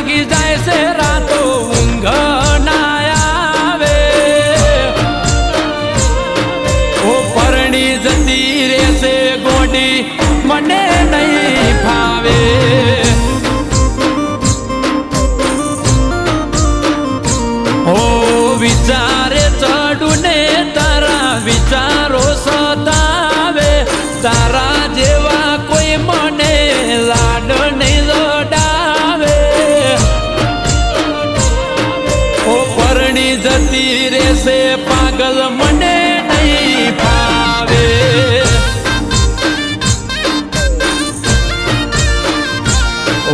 લાગી જાય છે રાતો ઊંઘ ના આવે ઓ પરણી જતી રહેશે ગોડી મને નહીં ફાવે ઓ વિચારે ચડું ને તારા વિચારો સતાવે તારા જેવા કોઈ મને લાડ નહીં લડાવે ઓ પરણી જતી રહેશે પાગલ મને નહીં ફાવે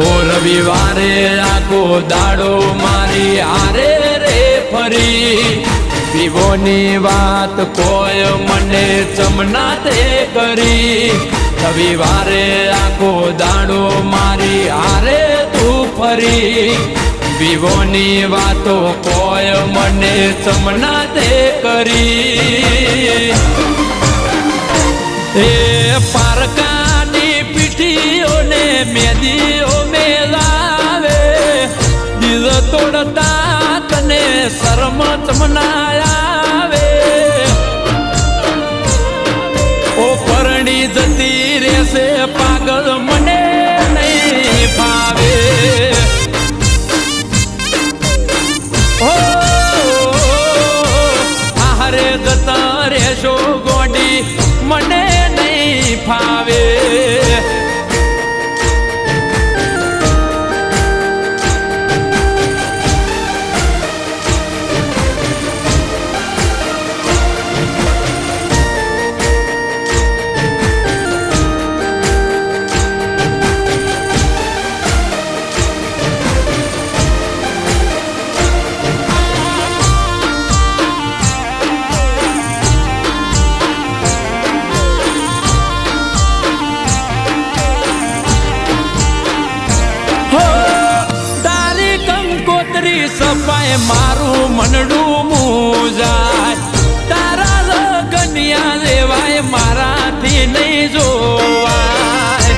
ઓ રવિવારે આખો દાડો મારી હારે રે ફરી વિવોની વાત કોઈ મને ચમના તે કરી રવિવારે આખો દાડો મારી હારે તું ફરી વિવોની વાતો કોઈ મને ચમના તે કરી એ પારકાની પીઠીઓને મેદીઓ મેલાવે દિલ તોડતા તને શરમ ચમના આવે ઓ પરણી જતી રહેશે પાગલ મને નહીં ફાવે ઓ આહારે જતા રહેશો ગોડી મને નહીં ફાવે સપાય મારું મનડું મૂજાય તારા લગનિયા લેવાય મારાથી નહીં જોવાય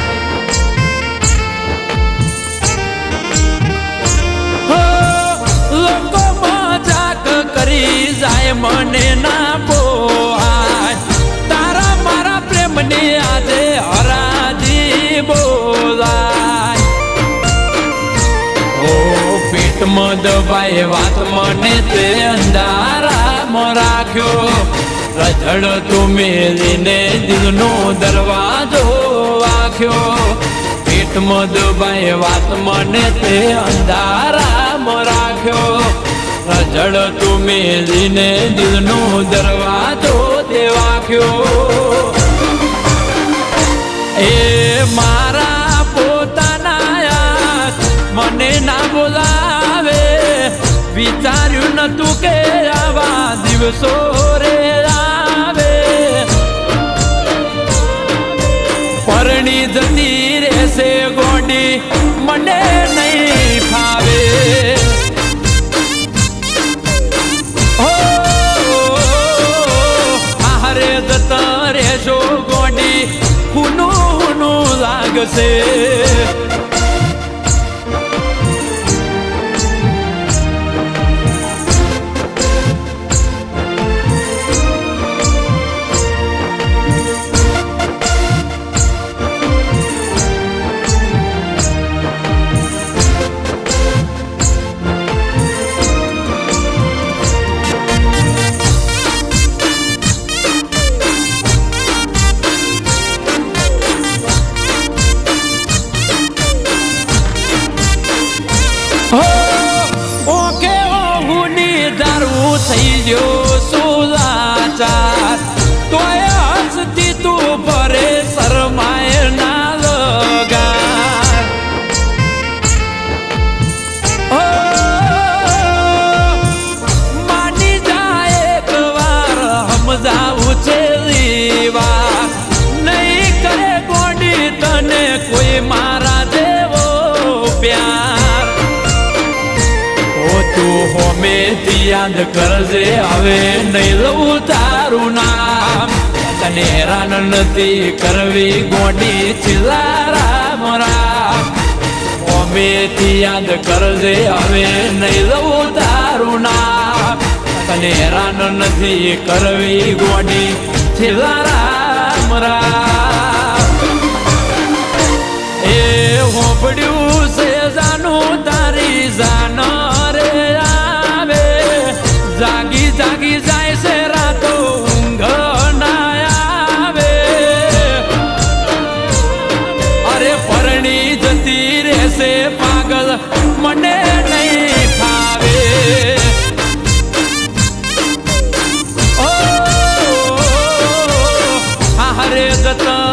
લોકો મજાક કરી જાય મને ના પોહાય તારા મારા પ્રેમની આજે હરાજી બોલાય પેટમાં દબાય વાત મને તે અંધારામાં રાખ્યો રજડ તું મેલીને દિલનો દરવાજો વાખ્યો પેટમાં દબાય વાત મને તે અંધારામાં રાખ્યો રજડ તું મેલીને દિલનો દરવાજો તે વાખ્યો એ મારા પોતાના મને ના બોલાવે વિચાર્યું નતું કે આવા દિવસો રે આવે પરણી જતી રહેશે ગોડી મને નહીં ફાવે હો આહારે જતા રહેશો ગોડી હુનું હુનું લાગશે થઈ ગયો સુલાચાર તોય હસતી તું ભરે શરમાય ના લગાર માની જાય એક વાર સમજાવું છે વાર નહીં કરે ગોડી તને કોઈ મારા જેવો પ્યાર તું હોમેથી યાદ કરજે હવે નહીં લઉં તારું નામ તને હેરાન નથી કરવી ગોડી છેલ્લા રામ રામ હવેથી યાદ કરજે હવે નહીં લઉં તારું નામ તને હેરાન નથી કરવી ગોડી છેલ્લા રામ રામ એ હોપડ્યું છે જાનું તારી જાન રે આવે જાગી જાગી જાય છે રાતો ઊંઘ ના આવે અરે પરણી જતી રહેશે પાગલ મને નહીં ફાવે હરે જતા